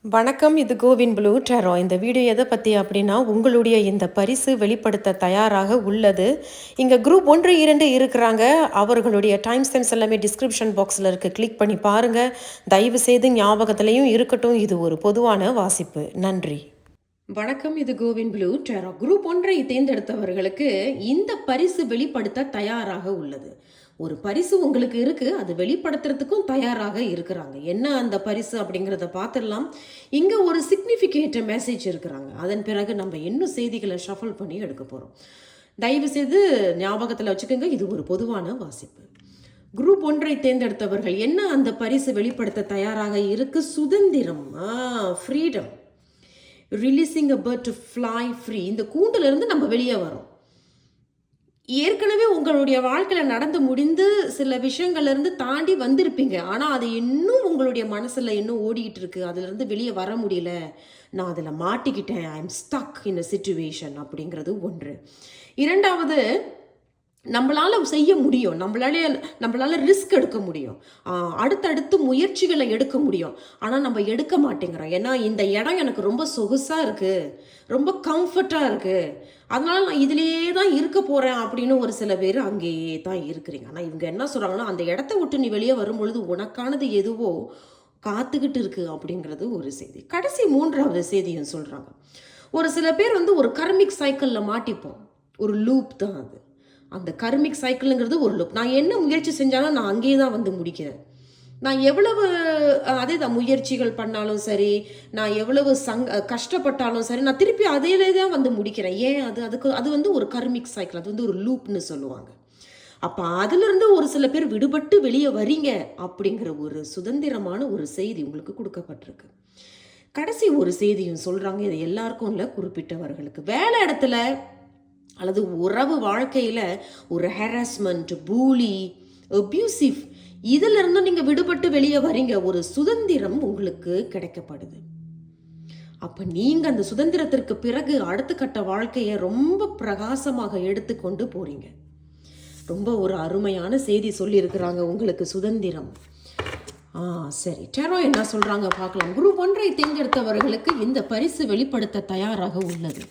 வணக்கம். இது CoWIN blue tarot. இந்த வீடியோ எதை பற்றி அப்படின்னா, உங்களுடைய இந்த பரிசு வெளிப்படுத்த தயாராக உள்ளது. இங்கே குரூப் 1, 2 இருக்கிறாங்க. அவர்களுடைய டைம் ஸ்டாம்ப்ஸ் எல்லாமே டிஸ்கிரிப்ஷன் பாக்ஸில் இருக்குது. கிளிக் பண்ணி பாருங்கள். தயவு செய்து ஞாபகத்திலையும் இருக்கட்டும், இது ஒரு பொதுவான வாசிப்பு. நன்றி. வணக்கம். இது கோவின் ப்ளூ டேரோ. குரூப் 1 தேர்ந்தெடுத்தவர்களுக்கு இந்த பரிசு வெளிப்படுத்த தயாராக உள்ளது. ஒரு பரிசு உங்களுக்கு இருக்கு, அது வெளிப்படுத்துறதுக்கும் தயாராக இருக்கிறாங்க. என்ன அந்த பரிசு அப்படிங்கிறத பார்த்துடலாம். இங்கே ஒரு சிக்னிஃபிகேட் மெசேஜ் இருக்கிறாங்க. அதன் பிறகு நம்ம இன்னும் செய்திகளை ஷஃபிள் பண்ணி எடுக்க போகிறோம். தயவு செய்து ஞாபகத்தில் வச்சுக்கோங்க, இது ஒரு பொதுவான வாசிப்பு. குரூப் 1 தேர்ந்தெடுத்தவர்கள் என்ன அந்த பரிசு வெளிப்படுத்த தயாராக இருக்கு? சுதந்திரம், freedom, releasing a bird to fly free. இந்த கூண்டுல இருந்து நம்ம வெளியே வரோம். ஏற்கனவே உங்களுடைய வாழ்க்கையில் நடந்து முடிந்து சில விஷயங்கள்லேருந்து தாண்டி வந்திருப்பீங்க. ஆனால் அது இன்னும் உங்களுடைய மனசில் இன்னும் ஓடிக்கிட்டு இருக்கு. அதுலேருந்து வெளியே வர முடியல. நான் அதில் மாட்டிக்கிட்டேன். I am stuck in a situation அப்படிங்கிறது ஒன்று. இரண்டாவது, நம்மளால் செய்ய முடியும், நம்மளால ரிஸ்க் எடுக்க முடியும், அடுத்தடுத்து முயற்சிகளை எடுக்க முடியும். ஆனால் நம்ம எடுக்க மாட்டேங்கிறோம். ஏன்னா இந்த இடம் எனக்கு ரொம்ப சொகுசாக இருக்குது, ரொம்ப கம்ஃபர்ட்டாக இருக்குது, அதனால நான் இதிலேயே தான் இருக்க போகிறேன் அப்படின்னு ஒரு சில பேர் அங்கேயே தான் இருக்கிறீங்க. ஆனால் இவங்க என்ன சொல்கிறாங்கன்னா, அந்த இடத்த விட்டு நீ வெளியே வரும்பொழுது உனக்கானது எதுவோ காத்துக்கிட்டு இருக்கு அப்படிங்கிறது ஒரு செய்தி. கடைசி 3வது செய்தியும் சொல்கிறாங்க. ஒரு சில பேர் ஒரு கர்மிக் சைக்கிளில் மாட்டிப்போம். ஒரு லூப் தான் அது. அந்த கர்மிக் சைக்கிளுங்கிறது ஒரு லூப். நான் என்ன முயற்சி செஞ்சாலும் நான் அங்கேயே தான் முடிக்கிறேன். நான் எவ்வளவு அதே தான் முயற்சிகள் பண்ணாலும் சரி, நான் எவ்வளவு கஷ்டப்பட்டாலும் சரி, நான் திருப்பி அதிலே தான் முடிக்கிறேன். ஏன்? அது ஒரு கர்மிக் சைக்கிள். அது ஒரு லூப்னு சொல்லுவாங்க. அப்போ அதிலிருந்து ஒரு சில பேர் விடுபட்டு வெளியே வரீங்க அப்படிங்கிற ஒரு சுதந்திரமான ஒரு செய்தி உங்களுக்கு கொடுக்கப்பட்டிருக்கு. கடைசி ஒரு செய்தியும் சொல்கிறாங்க. இது எல்லாருக்கும் இல்லை, குறிப்பிட்டவர்களுக்கு. வேலை இடத்துல அல்லது உறவு வாழ்க்கையில் ஒரு ஹராஸ்மெண்ட், பூலி, அப்யூசிவ், இதிலிருந்து நீங்கள் விடுபட்டு வெளியே வரீங்க. ஒரு சுதந்திரம் உங்களுக்கு கிடைக்கப்படுது. அப்போ நீங்கள் அந்த சுதந்திரத்திற்கு பிறகு அடுத்த கட்ட வாழ்க்கையை ரொம்ப பிரகாசமாக எடுத்துக்கொண்டு போறீங்க. ரொம்ப ஒரு அருமையான செய்தி சொல்லியிருக்கிறாங்க உங்களுக்கு, சுதந்திரம். சரி, டெரோ என்ன சொல்கிறாங்க பார்க்கலாம். குரூப் 1 தேர்ந்தெடுத்தவர்களுக்கு இந்த பரிசு வெளிப்படுத்த தயாராக உள்ளது.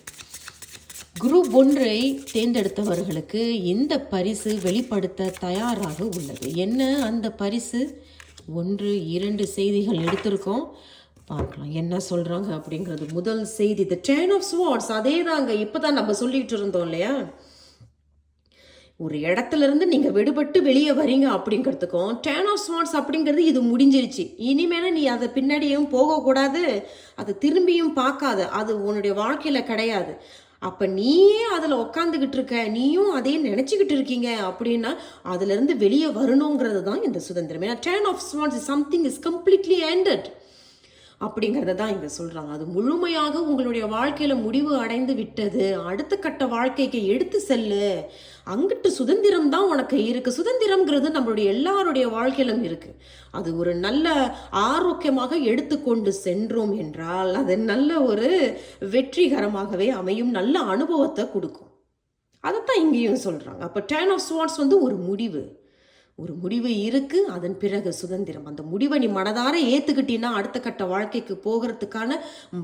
குரூப் 1 தேர்ந்தெடுத்தவர்களுக்கு இந்த பரிசு வெளிப்படுத்த தயாராக உள்ளது. என்ன அந்த பரிசு? 1, 2 செய்திகள் எடுத்திருக்கோம், பார்க்கலாம் என்ன சொல்கிறாங்க அப்படிங்கிறது. முதல் செய்தி, த 10 ஆஃப் ஸ்வார்ட்ஸ். அதே தாங்க இப்போ தான் நம்ம சொல்லிகிட்டு இருந்தோம் இல்லையா? ஒரு இடத்துல இருந்து நீங்கள் விடுபட்டு வெளியே வரீங்க அப்படிங்கிறதுக்கும் 10 ஆஃப் ஸ்வார்ட்ஸ் அப்படிங்கிறது இது முடிஞ்சிருச்சு. இனிமேல நீ அதை பின்னாடியும் போகக்கூடாது, அதை திரும்பியும் பார்க்காத, அது உன்னுடைய வாழ்க்கையில் கிடையாது. அப்போ நீயே அதில் உக்காந்துக்கிட்டு இருக்க, நீயும் அதையும் நினச்சிக்கிட்டு இருக்கீங்க அப்படின்னா அதுலேருந்து வெளியே வரணுங்கிறது தான் இந்த சுதந்திரம். ஏன்னா 10 of swords is something is completely ended அப்படிங்கிறத தான் இங்கே சொல்கிறாங்க. அது முழுமையாக உங்களுடைய வாழ்க்கையில் முடிவு அடைந்து விட்டது. அடுத்த கட்ட வாழ்க்கைக்கு எடுத்து செல்லு. அங்கிட்டு சுதந்திரம் தான் உனக்கு இருக்குது. சுதந்திரம்ங்கிறது நம்மளுடைய எல்லாருடைய வாழ்க்கையிலும் இருக்குது. அது ஒரு நல்ல ஆரோக்கியமாக எடுத்துக்கொண்டு சென்றோம் என்றால் அது நல்ல ஒரு வெற்றிகரமாகவே அமையும், நல்ல அனுபவத்தை கொடுக்கும். அதைத்தான் இங்கேயும் சொல்கிறாங்க. அப்போ 10 ஆஃப் ஸ்வார்ட்ஸ் ஒரு முடிவு. ஒரு முடிவு இருக்குது, அதன் பிறகு சுதந்திரம். அந்த முடிவை நீ மனதார ஏற்றுக்கிட்டீங்கன்னா அடுத்த கட்ட வாழ்க்கைக்கு போகிறதுக்கான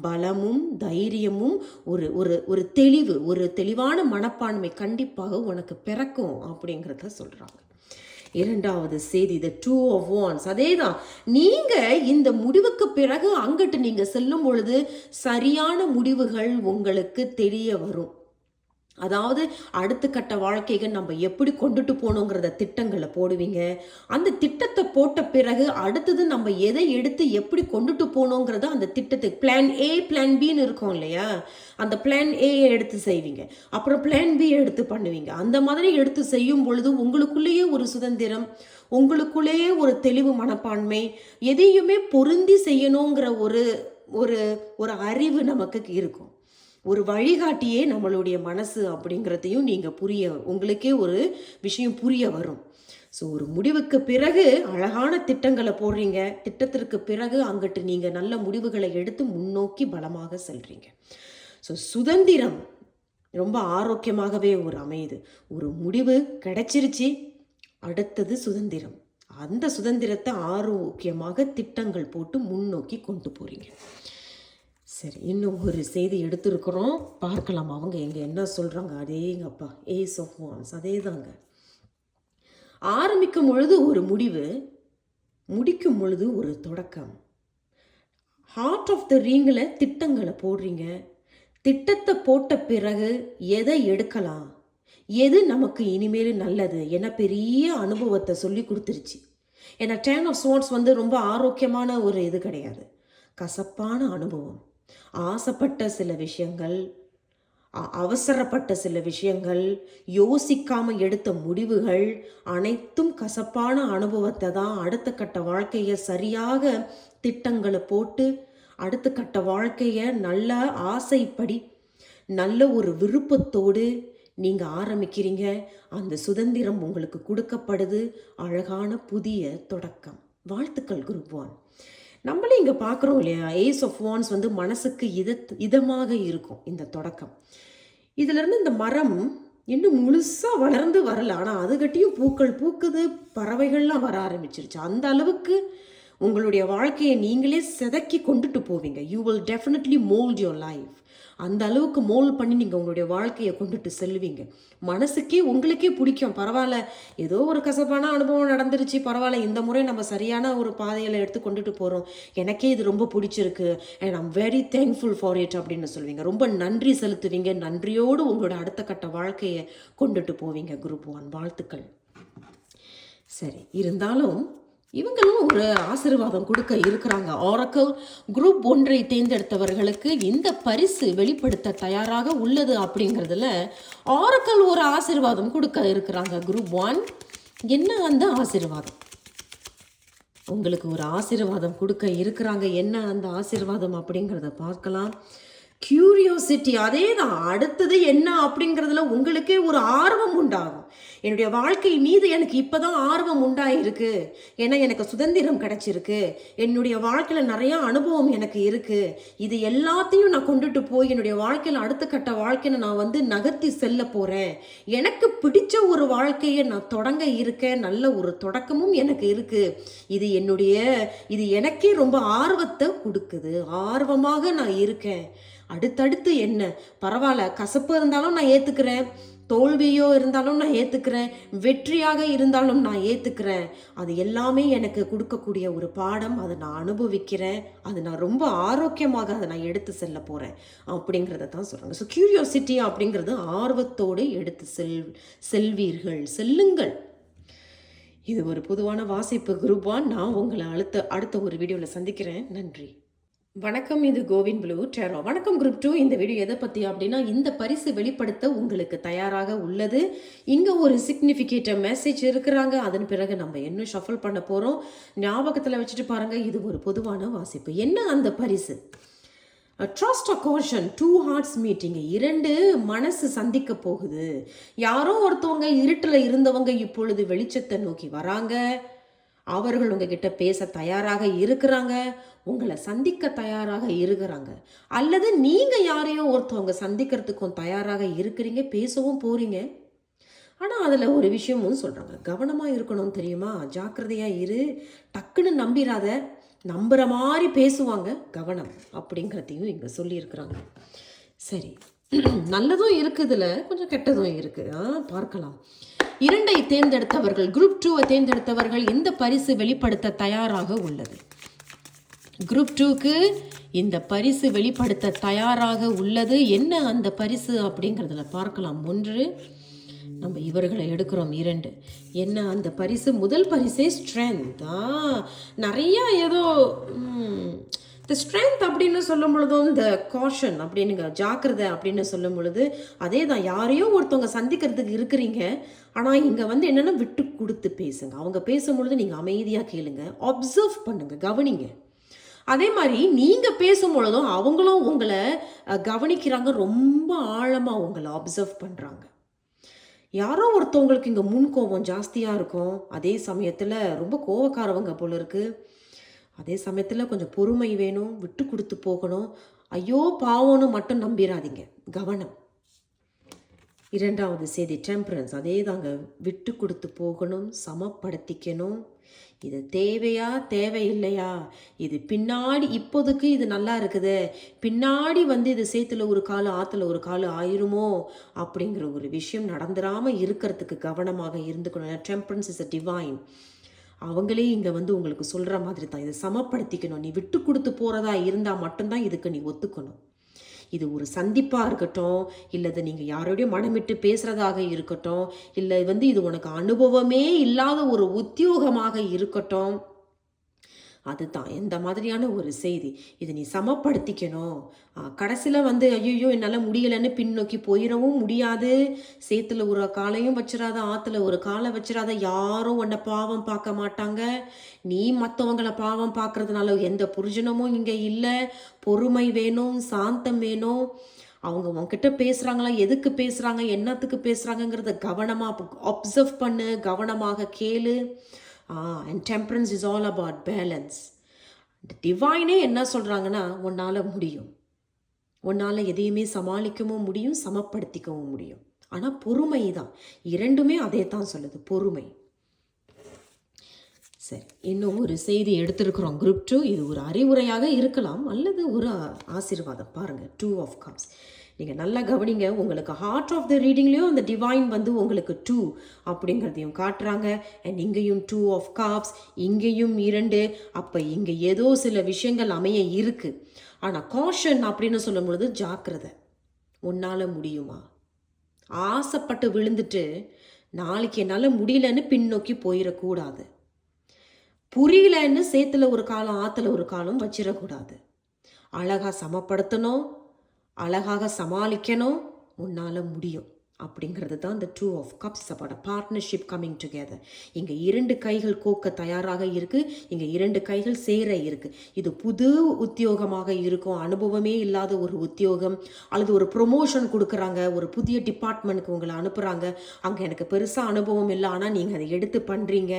பலமும் தைரியமும் ஒரு ஒரு ஒரு தெளிவு, ஒரு தெளிவான மனப்பான்மை கண்டிப்பாக உனக்கு பிறக்கும் அப்படிங்கிறத சொல்கிறாங்க. 2வது செய்தி, த 2 ஆஃப் வான்ஸ். அதே தான், நீங்கள் இந்த முடிவுக்கு பிறகு அங்கிட்டு நீங்கள் செல்லும் பொழுது சரியான முடிவுகள் உங்களுக்கு தெரிய வரும். அதாவது அடுத்த கட்ட வாழ்க்கைகள் நம்ம எப்படி கொண்டுட்டு போகணுங்கிறத திட்டங்களை போடுவீங்க. அந்த திட்டத்தை போட்ட பிறகு அடுத்தது நம்ம எதை எடுத்து எப்படி கொண்டுட்டு போகணுங்கிறத அந்த திட்டத்துக்கு பிளான் ஏ, பிளான் பின்னு இருக்கும் இல்லையா? அந்த பிளான் ஏ எடுத்து செய்வீங்க, அப்புறம் பிளான் பி எடுத்து பண்ணுவீங்க. அந்த மாதிரி எடுத்து செய்யும் பொழுது உங்களுக்குள்ளேயே ஒரு சுதந்திரம், உங்களுக்குள்ளேயே ஒரு தெளிவு மனப்பான்மை, எதையுமே பொருந்தி செய்யணுங்கிற ஒரு ஒரு ஒரு அறிவு நமக்கு இருக்கும். ஒரு வழிகாட்டியே நம்மளுடைய மனசு அப்படிங்கிறதையும் நீங்கள் உங்களுக்கே ஒரு விஷயம் புரிய வரும். ஸோ ஒரு முடிவுக்கு பிறகு அழகான திட்டங்களை போடுறீங்க. திட்டத்திற்கு பிறகு அங்கிட்டு நீங்கள் நல்ல முடிவுகளை எடுத்து முன்னோக்கி பலமாக செல்றீங்க. ஸோ சுதந்திரம் ரொம்ப ஆரோக்கியமாகவே அமையுது. ஒரு முடிவு கிடைச்சிருச்சு, அடுத்தது சுதந்திரம். அந்த சுதந்திரத்தை ஆரோக்கியமாக திட்டங்கள் போட்டு முன்னோக்கி கொண்டு போறீங்க. சரி, இன்னும் ஒரு செய்தி எடுத்திருக்கிறோம், பார்க்கலாம் அவங்க எங்கே என்ன சொல்கிறாங்க. அதேங்கப்பா, ஏஸ் ஆஃப் வான்ஸ் அதே தாங்க. ஆரம்பிக்கும் பொழுது ஒரு முடிவு, முடிக்கும் பொழுது ஒரு தொடக்கம். ஹார்ட் ஆஃப் த ரிங்கில் திட்டங்களை போடுறீங்க. திட்டத்தை போட்ட பிறகு எதை எடுக்கலாம், எது நமக்கு இனிமேல் நல்லது என பெரிய அனுபவத்தை சொல்லி கொடுத்துருச்சு. ஏன்னா 10 ஆஃப் ஸ்வார்ட்ஸ் வந்து ரொம்ப ஆரோக்கியமான ஒரு இது கிடையாது, கசப்பான அனுபவம். ஆசைப்பட்ட சில விஷயங்கள், அவசரப்பட்ட சில விஷயங்கள், யோசிக்காம எடுத்த முடிவுகள் அனைத்தும் கசப்பான அனுபவத்தை தான் அடுத்த கட்ட வாழ்க்கையை சரியாக திட்டங்களை போட்டு அடுத்த கட்ட வாழ்க்கையை நல்ல ஆசைப்படி நல்ல ஒரு விருப்பத்தோடு நீங்கள் ஆரம்பிக்கிறீங்க. அந்த சுதந்திரம் உங்களுக்கு கொடுக்கப்படுது. அழகான புதிய தொடக்கம். வாழ்த்துக்கள் குரூப் 1. நம்மளே இங்கே பார்க்குறோம் இல்லையா, ஏஸ் ஆஃப் வான்ஸ் வந்து மனசுக்கு இதமாக இருக்கும் இந்த தொடக்கம். இதிலிருந்து இந்த மரம் இன்னும் முழுசாக வளர்ந்து வரல, ஆனால் அதுகட்டியும் பூக்கள் பூக்குது, பறவைகள்லாம் வர ஆரம்பிச்சிருச்சு. அந்த அளவுக்கு உங்களுடைய வாழ்க்கையை நீங்களே செதக்கி கொண்டுட்டு போவீங்க. You will definitely mould your life. அந்த அளவுக்கு மோல்ட் பண்ணி நீங்கள் உங்களுடைய வாழ்க்கையை கொண்டுட்டு செல்வீங்க. மனசுக்கே உங்களுக்கே பிடிக்கும். பரவாயில்ல, ஏதோ ஒரு கசப்பான அனுபவம் நடந்துருச்சு, பரவாயில்ல, இந்த முறை நம்ம சரியான ஒரு பாதையில் எடுத்து கொண்டுட்டு போகிறோம், எனக்கே இது ரொம்ப பிடிச்சிருக்கு, and I'm very thankful for it அப்படின்னு சொல்லுவீங்க. ரொம்ப நன்றி செலுத்துவீங்க. நன்றியோடு உங்களோட அடுத்த கட்ட வாழ்க்கையை கொண்டுட்டு போவீங்க குரூப் 1. வாழ்த்துக்கள். சரி, இருந்தாலும் இவங்களும் ஒரு ஆசீர்வாதம் கொடுக்க இருக்கிறாங்க. ஆரக்கிள் குரூப் 1 தேர்ந்தெடுத்தவர்களுக்கு இந்த பரிசு வெளிப்படுத்த தயாராக உள்ளது அப்படிங்கிறதுல ஆரக்கிள் ஒரு ஆசீர்வாதம் கொடுக்க இருக்கிறாங்க குரூப் 1. என்ன அந்த ஆசீர்வாதம்? உங்களுக்கு ஒரு ஆசீர்வாதம் கொடுக்க இருக்கிறாங்க. என்ன அந்த ஆசீர்வாதம் அப்படிங்கிறத பார்க்கலாம். கியூரியோசிட்டி, அதே தான். அடுத்தது என்ன அப்படிங்கிறதுல உங்களுக்கே ஒரு ஆர்வம் உண்டாகும். என்னுடைய வாழ்க்கை மீது எனக்கு இப்போதான் ஆர்வம் உண்டாயிருக்கு, ஏன்னா எனக்கு சுதந்திரம் கிடைச்சிருக்கு, என்னுடைய வாழ்க்கையில் நிறையா அனுபவம் எனக்கு இருக்குது, இது எல்லாத்தையும் நான் கொண்டுட்டு போய் என்னுடைய வாழ்க்கையில் அடுத்த கட்ட வாழ்க்கையை நான் வந்து நகர்த்தி செல்ல போகிறேன், எனக்கு பிடிச்ச ஒரு வாழ்க்கையை நான் தொடங்க இருக்கேன், நல்ல ஒரு தொடக்கமும் எனக்கு இருக்குது, இது எனக்கே ரொம்ப ஆர்வத்தை கொடுக்குது, ஆர்வமாக நான் இருக்கேன். அடுத்தடுத்து என்ன, பரவாயில்ல, கசப்பு இருந்தாலும் நான் ஏற்றுக்கிறேன், தோல்வியோ இருந்தாலும் நான் ஏற்றுக்கிறேன், வெற்றியாக இருந்தாலும் நான் ஏற்றுக்கிறேன், அது எல்லாமே எனக்கு கொடுக்கக்கூடிய ஒரு பாடம், அதை நான் அனுபவிக்கிறேன், அது நான் ரொம்ப ஆரோக்கியமாக அதை நான் எடுத்து செல்ல போகிறேன் அப்படிங்கிறத தான் சொல்கிறாங்க. ஸோ கியூரியாசிட்டி அப்படிங்கிறது ஆர்வத்தோடு எடுத்து செல்வீர்கள், செல்லுங்கள். இது ஒரு பொதுவான வாசிப்பு குரூப் 1. நான் உங்களை அடுத்த ஒரு வீடியோவில் சந்திக்கிறேன். நன்றி, வணக்கம். இது கோவின் ப்ளூ டேரோ. வணக்கம் குரூப் 2. இந்த வீடியோ எதை பற்றி அப்படின்னா, இந்த பரிசு வெளிப்படுத்த உங்களுக்கு தயாராக உள்ளது. இங்கே ஒரு சிக்னிஃபிகேட்டிவ் மெசேஜ் இருக்கிறாங்க. அதன் பிறகு நம்ம இன்னும் ஷஃபிள் பண்ண போகிறோம். ஞாபகத்தில் வச்சுட்டு பாருங்கள், இது ஒரு பொதுவான வாசிப்பு. என்ன அந்த பரிசு? Trust or caution, 2 hearts meeting. 2 மனசு சந்திக்க போகுது. யாரோ ஒருத்தவங்க இருட்டில் இருந்தவங்க இப்பொழுது வெளிச்சத்தை நோக்கி வராங்க. அவர்கள் உங்ககிட்ட பேச தயாராக இருக்கிறாங்க, உங்களை சந்திக்க தயாராக இருக்கிறாங்க, அல்லது நீங்கள் யாரையோ ஒருத்தவங்க சந்திக்கிறதுக்கும் தயாராக இருக்கிறீங்க, பேசவும் போகிறீங்க. ஆனால் அதில் ஒரு விஷயமும் சொல்கிறாங்க, கவனமாக இருக்கணும் தெரியுமா, ஜாக்கிரதையாக இரு, டக்குன்னு நம்பிடாத, நம்புகிற மாதிரி பேசுவாங்க, கவனம் அப்படிங்கிறதையும் இங்கே சொல்லியிருக்கிறாங்க. சரி, நல்லதும் இருக்குது, இதில் கொஞ்சம் கெட்டதும் இருக்குது, பார்க்கலாம். 2 தேர்ந்தெடுத்தவர்கள், குரூப் 2 தேர்ந்தெடுத்தவர்கள் இந்த பரிசு வெளிப்படுத்த தயாராக உள்ளது. குரூப் 2க்கு இந்த பரிசு வெளிப்படுத்த தயாராக உள்ளது. என்ன அந்த பரிசு அப்படிங்கிறதுல பார்க்கலாம். 1, நம்ம இவர்களை எடுக்கிறோம். 2, என்ன அந்த பரிசு? முதல் பரிசே ஸ்ட்ரென்த். நிறையா ஏதோ இந்த ஸ்ட்ரென்த் அப்படின்னு சொல்லும் பொழுதும், இந்த காஷன் அப்படின்னுங்க, ஜாக்கிரதை அப்படின்னு சொல்லும் பொழுது அதே தான். யாரையோ ஒருத்தவங்க சந்திக்கிறதுக்கு இருக்கிறீங்க, ஆனால் இங்கே வந்து என்னென்னா விட்டு கொடுத்து பேசுங்க. அவங்க பேசும்பொழுது நீங்கள் அமைதியாக கேளுங்க, அப்சர்வ் பண்ணுங்க, கவனிங்க. அதே மாதிரி நீங்கள் பேசும் பொழுதும் அவங்களும் உங்களை கவனிக்கிறாங்க, ரொம்ப ஆழமாக உங்களை அப்சர்வ் பண்ணுறாங்க. யாரோ ஒருத்தவங்களுக்கு இங்கே முன்கோபம் ஜாஸ்தியாக இருக்கும், அதே சமயத்தில் ரொம்ப கோவக்காரவங்க போல இருக்குது, அதே சமயத்தில் கொஞ்சம் பொறுமை வேணும், விட்டு கொடுத்து போகணும், ஐயோ பாவம்னு மட்டும் நம்பிடாதீங்க, கவனம். 2வது செய்தி டெம்பரன்ஸ். அதே தாங்க, விட்டு கொடுத்து போகணும், சமப்படுத்திக்கணும், இது தேவையா தேவையில்லையா, இது பின்னாடி இப்போதைக்கு இது நல்லா இருக்குது, பின்னாடி இது சேத்துல ஒரு கால் ஆற்றுல ஒரு கால் ஆயிருமோ அப்படிங்கிற ஒரு விஷயம் நடந்துடாமல் இருக்கிறதுக்கு கவனமாக இருந்துக்கணும். Temperance is a divine. அவங்களே இங்கே உங்களுக்கு சொல்கிற மாதிரி தான், இதை சமப்படுத்திக்கணும். நீ விட்டு கொடுத்து போகிறதா இருந்தால் மட்டும்தான் இதுக்கு நீ ஒத்துக்கணும். இது ஒரு சந்திப்பாக இருக்கட்டும், இல்லை நீங்கள் யாரோடைய மனமிட்டு பேசுகிறதாக இருக்கட்டும், இல்லை இது உனக்கு அனுபவமே இல்லாத ஒரு உத்தியோகமாக இருக்கட்டும், அதுதான் எந்த மாதிரியான ஒரு செய்தி. இதை நீ சமப்படுத்திக்கணும். கடைசியில் ஐயோ என்னால் முடியலைன்னு பின்னோக்கி போயிடவும் முடியாது. சேத்துல ஒரு காலையும் வச்சிடாத, ஆற்றுல ஒரு காலை வச்சிடாத. யாரும் உன்னை பாவம் பார்க்க மாட்டாங்க. நீ மற்றவங்களை பாவம் பார்க்கறதுனால எந்த புரிஜனமும் இங்கே இல்லை. பொறுமை வேணும், சாந்தம் வேணும். அவங்க உங்ககிட்ட பேசுகிறாங்களா, எதுக்கு பேசுகிறாங்க, என்னத்துக்கு பேசுகிறாங்கங்கிறத கவனமாக அப்சர்வ் பண்ணு, கவனமாக கேளு. And temperance is all about balance. டிவைனே என்ன சொல்கிறாங்கன்னா, உன்னால் முடியும், உன்னால் எதையுமே சமாளிக்கவும் முடியும், சமப்படுத்திக்கவும் முடியும். ஆனால் பொறுமை தான், இரண்டுமே அதே தான் சொல்லுது, பொறுமை. சரி, இன்னும் ஒரு செய்தி எடுத்திருக்கிறோம் குரூப் 2. இது ஒரு அறிவுரையாக இருக்கலாம் அல்லது ஒரு ஆசீர்வாதம். பாருங்கள், 2 of Cups. நீங்கள் நல்லா கவனிங்க. உங்களுக்கு ஹார்ட் ஆஃப் த ரீடிங்லேயும் அந்த டிவைன் உங்களுக்கு 2 அப்படிங்கிறதையும் காட்டுறாங்க. அண்ட் இங்கேயும் 2 of Cups, இங்கேயும் 2. அப்போ இங்கே ஏதோ சில விஷயங்கள் அமைய இருக்குது. ஆனால் காஷன் அப்படின்னு சொல்லும் பொழுது ஜாக்கிரதை. உன்னால் முடியுமா? ஆசைப்பட்டு விழுந்துட்டு நாளைக்கு என்னால் முடியலன்னு பின்னோக்கி போயிடக்கூடாது. புரியலன்னு சேத்துல ஒரு காலம் ஆற்றுல ஒரு காலம் வச்சிடக்கூடாது. அழகாக சமப்படுத்தணும், அழகாக சமாளிக்கணும். உன்னால் முடியும் அப்படிங்கிறது தான் இந்த 2 of Cups about a partnership coming together. இங்கே 2 கைகள் கோக்க தயாராக இருக்குது, இங்கே 2 கைகள் சேர இருக்குது. இது புது உத்தியோகமாக இருக்கும், அனுபவமே இல்லாத ஒரு உத்தியோகம், அல்லது ஒரு ப்ரொமோஷன் கொடுக்குறாங்க, ஒரு புதிய டிபார்ட்மெண்ட்டுக்கு உங்களை அனுப்புகிறாங்க. அங்கே எனக்கு பெருசாக அனுபவம் இல்லை, ஆனால் நீங்கள் அதை எடுத்து பண்ணுறீங்க.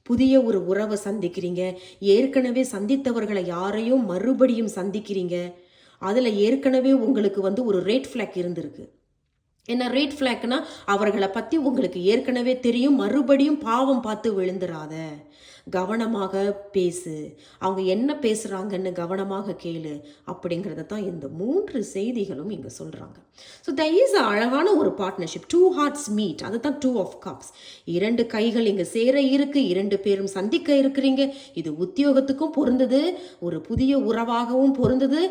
புதிய ஒரு உறவை சந்திக்கிறீங்க. ஏற்கனவே சந்தித்தவர்களை யாரையும் மறுபடியும் சந்திக்கிறீங்க. அதில் ஏற்கனவே உங்களுக்கு ஒரு ரெட் ஃப்ளாக் இருந்திருக்கு. என்ன ரெட் ஃப்ளாக்னா, அவர்களை பற்றி உங்களுக்கு ஏற்கனவே தெரியும். மறுபடியும் பாவம் பார்த்து விழுந்துடாத, கவனமாக பேசு, அவங்க என்ன பேசுகிறாங்கன்னு கவனமாக கேளு அப்படிங்கிறத தான் இந்த 3 செய்திகளும் இங்கே சொல்கிறாங்க. ஸோ த இஸ் அழகான ஒரு பார்ட்னர்ஷிப். 2 hearts meet, அதுதான் 2 of Cups. 2 கைகள் இங்கே சேர இருக்கு, 2 பேரும் சந்திக்க இருக்கிறீங்க. இது உத்தியோகத்துக்கும் பொருந்தது, ஒரு புதிய உறவாகவும் பொருந்தது.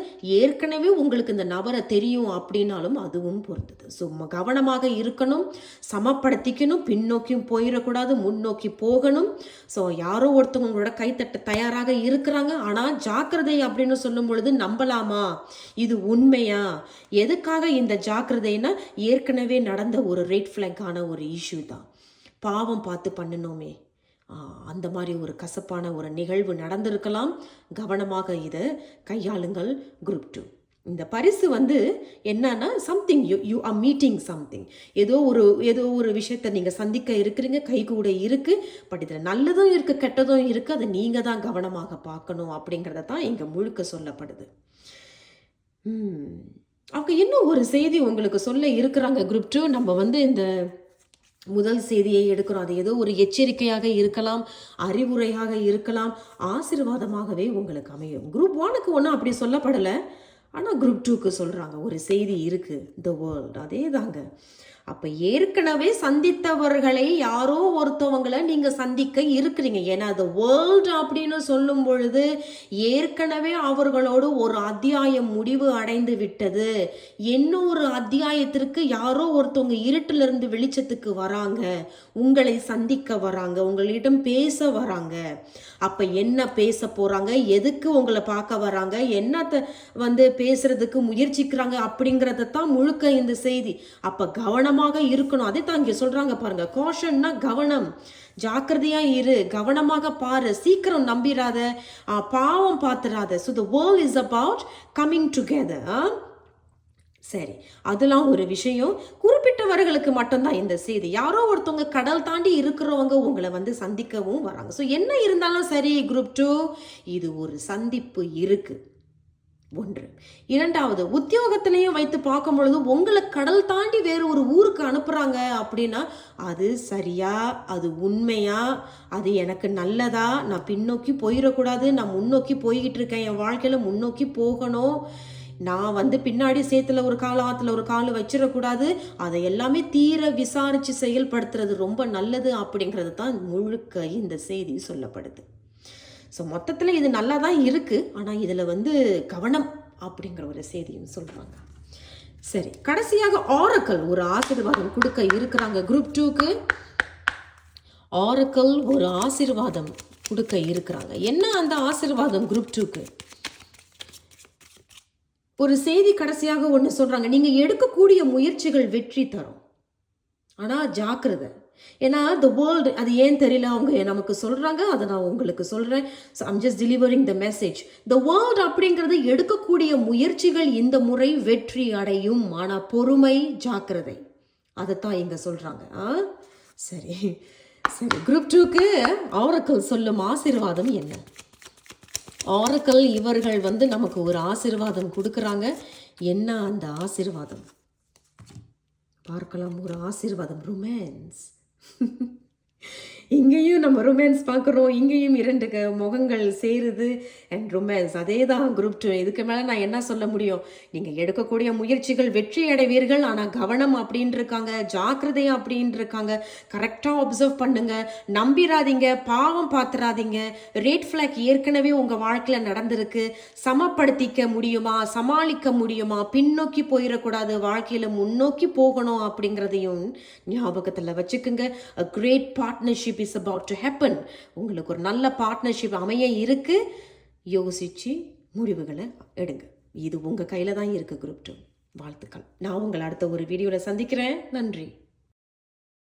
ஏற்கனவே உங்களுக்கு இந்த நபரை தெரியும் அப்படின்னாலும் அதுவும் பொருந்தது. ஸோ கவனமாக இருக்கணும், சமப்படுத்திக்கணும், பின்னோக்கியும் போயிடக்கூடாது, முன்னோக்கி போகணும். ஸோ யாரோ ஒருத்தவங்க உங்களோட கைத்தட்ட தயாராக இருக்கிறாங்க. ஆனால் ஜாக்கிரதை அப்படின்னு சொல்லும் பொழுது நம்பலாமா, இது உண்மையா, எதுக்காக இந்த ஜாக்கிரதைனா, ஏற்கனவே நடந்த ஒரு ரெட் ஃப்ளாக்கான ஒரு இஷ்யூ தான். பாவம் பார்த்து பண்ணணுமே, அந்த மாதிரி ஒரு கசப்பான ஒரு நிகழ்வு நடந்திருக்கலாம். கவனமாக இதை கையாளுங்கள் குரூப் 2. இந்த பரிசு என்னன்னா, something you are meeting something. ஏதோ ஒரு விஷயத்தை நீங்கள் சந்திக்க இருக்கிறீங்க, கை கூட இருக்குது. பட் இதில் நல்லதும் இருக்குது, கெட்டதும் இருக்குது. அதை நீங்கள் தான் கவனமாக பார்க்கணும் அப்படிங்கிறத தான் இங்கே முழுக்க சொல்லப்படுது. அவங்க இன்னும் ஒரு செய்தி உங்களுக்கு சொல்ல இருக்கிறாங்க குரூப் 2. நம்ம இந்த முதல் செய்தியை எடுக்கிறோம். அது ஏதோ ஒரு எச்சரிக்கையாக இருக்கலாம், அறிவுரையாக இருக்கலாம், ஆசீர்வாதமாகவே உங்களுக்கு அமையும். குரூப் 1க்கு ஒன்றும் அப்படி சொல்லப்படலை, ஆனால் குரூப் 2க்கு சொல்கிறாங்க ஒரு செய்தி இருக்குது. த வேர்ல்ட், அதே தாங்க. அப்போ ஏற்கனவே சந்தித்தவர்களை யாரோ ஒருத்தவங்களை நீங்கள் சந்திக்க இருக்கிறீங்க. ஏன்னா அது வேர்ல்டு அப்படின்னு சொல்லும் பொழுது ஏற்கனவே அவர்களோடு ஒரு அத்தியாயம் முடிவு அடைந்து விட்டது. இன்னொரு அத்தியாயத்திற்கு யாரோ ஒருத்தவங்க இருட்டிலிருந்து வெளிச்சத்துக்கு வராங்க, உங்களை சந்திக்க வராங்க, உங்களிடம் பேச வராங்க. அப்போ என்ன பேச போகிறாங்க, எதுக்கு உங்களை பார்க்க வராங்க, என்னத்தை பேசுறதுக்கு முயற்சிக்கிறாங்க அப்படிங்கிறத தான் முழுக்க இந்த செய்தி. அப்போ கவனமாக இருக்கணும். அதே தான் இங்கே சொல்றாங்க பாருங்க. காஷன்னா கவனம், ஜாக்கிரதையா இரு, கவனமாக பாரு, சீக்கிரம் நம்பிராத, பாவம் பார்த்துடாத. So the world is about coming together. சரி, அதெல்லாம் ஒரு விஷயம். குறிப்பிட்டவர்களுக்கு மட்டும்தான் இந்த செய்தி. யாரோ ஒருத்தவங்க கடல் தாண்டி இருக்கிறவங்க உங்களை சந்திக்கவும் வராங்க. ஸோ என்ன இருந்தாலும் சரி குரூப் 2, இது ஒரு சந்திப்பு இருக்கு. ஒன்று. இரண்டாவது, உத்தியோகத்திலையும் வைத்து பார்க்கும் பொழுது உங்களை கடல் தாண்டி வேறு ஒரு ஊருக்கு அனுப்புகிறாங்க அப்படின்னா அது சரியா, அது உண்மையா, அது எனக்கு நல்லதா, நான் பின்னோக்கி போயிடக்கூடாது, நான் முன்னோக்கி போய்கிட்டு இருக்கேன், என் வாழ்க்கையில் முன்னோக்கி போகணும், நான் பின்னாடி சேத்துல ஒரு கால் ஆற்றுல ஒரு கால் வச்சிடக்கூடாது, அதை எல்லாமே தீர விசாரித்து செயல்படுத்துறது ரொம்ப நல்லது அப்படிங்கிறது தான் முழுக்க இந்த செய்தி சொல்லப்படுது. ஸோ மொத்தத்தில் இது நல்லா தான் இருக்குது, ஆனால் இதில் கவனம் அப்படிங்கிற ஒரு செய்தியும் சொல்கிறாங்க. சரி, கடைசியாக ஆரக்கல் ஒரு ஆசீர்வாதம் கொடுக்க இருக்கிறாங்க. குரூப் 2க்கு ஆரக்கல் ஒரு ஆசீர்வாதம் கொடுக்க இருக்கிறாங்க. என்ன அந்த ஆசீர்வாதம் குரூப் 2க்கு? ஒரு செய்தி கடைசியாக ஒன்று சொல்கிறாங்க, நீங்கள் எடுக்கக்கூடிய முயற்சிகள் வெற்றி தரும், ஆனால் ஜாக்கிரதை. ஏன்னா த வேர்ல்டு, அது ஏன் தெரியல, அவங்க நமக்கு சொல்கிறாங்க, அதை நான் உங்களுக்கு சொல்கிறேன். So I'm just delivering the message. The world அப்படிங்கிறது எடுக்கக்கூடிய முயற்சிகள் இந்த முறை வெற்றி அடையும், ஆனால் பொறுமை, ஜாக்கிரதை, அதைத்தான் இங்கே சொல்கிறாங்க. சரி சரி, குரூப் 2க்கு ஆரக்கல் சொல்லும் ஆசீர்வாதம் என்ன? ஆரக்கல் இவர்கள் நமக்கு ஒரு ஆசீர்வாதம் கொடுக்குறாங்க. என்ன அந்த ஆசீர்வாதம் பார்க்கலாம். ஒரு ஆசீர்வாதம், ரொமான்ஸ். இங்கேயும் நம்ம ரொமான்ஸ் பார்க்குறோம், இங்கேயும் 2 முகங்கள் சேருது அண்ட் ரொமான்ஸ். அதே தான் குரூப் 2. இதுக்கு மேலே நான் என்ன சொல்ல முடியும்? நீங்கள் எடுக்கக்கூடிய முயற்சிகள் வெற்றி அடைவீர்கள், ஆனால் கவனம் அப்படின்னு இருக்காங்க, ஜாக்கிரதை அப்படின்னு இருக்காங்க. கரெக்டாக அப்சர்வ் பண்ணுங்க, நம்பிராதீங்க, பாவம் பார்த்துறாதீங்க. ரெட் ஃப்ளாக் ஏற்கனவே உங்கள் வாழ்க்கையில் நடந்திருக்கு. சமப்படுத்திக்க முடியுமா, சமாளிக்க முடியுமா, பின்னோக்கி போயிடக்கூடாது, வாழ்க்கையில் முன்னோக்கி போகணும் அப்படிங்கிறதையும் ஞாபகத்தில் வச்சுக்குங்க. A great partnership is about to happen. உங்களுக்கு ஒரு நல்ல பார்ட்னர்ஷிப் அமைய இருக்கு. யோசிச்சு முடிவுகளை எடுங்க. இது உங்க கையில தான் இருக்கு குரூப் 2. வாழ்த்துக்கள். நான் உங்களை அடுத்த ஒரு வீடியோல சந்திக்கிறேன். நன்றி.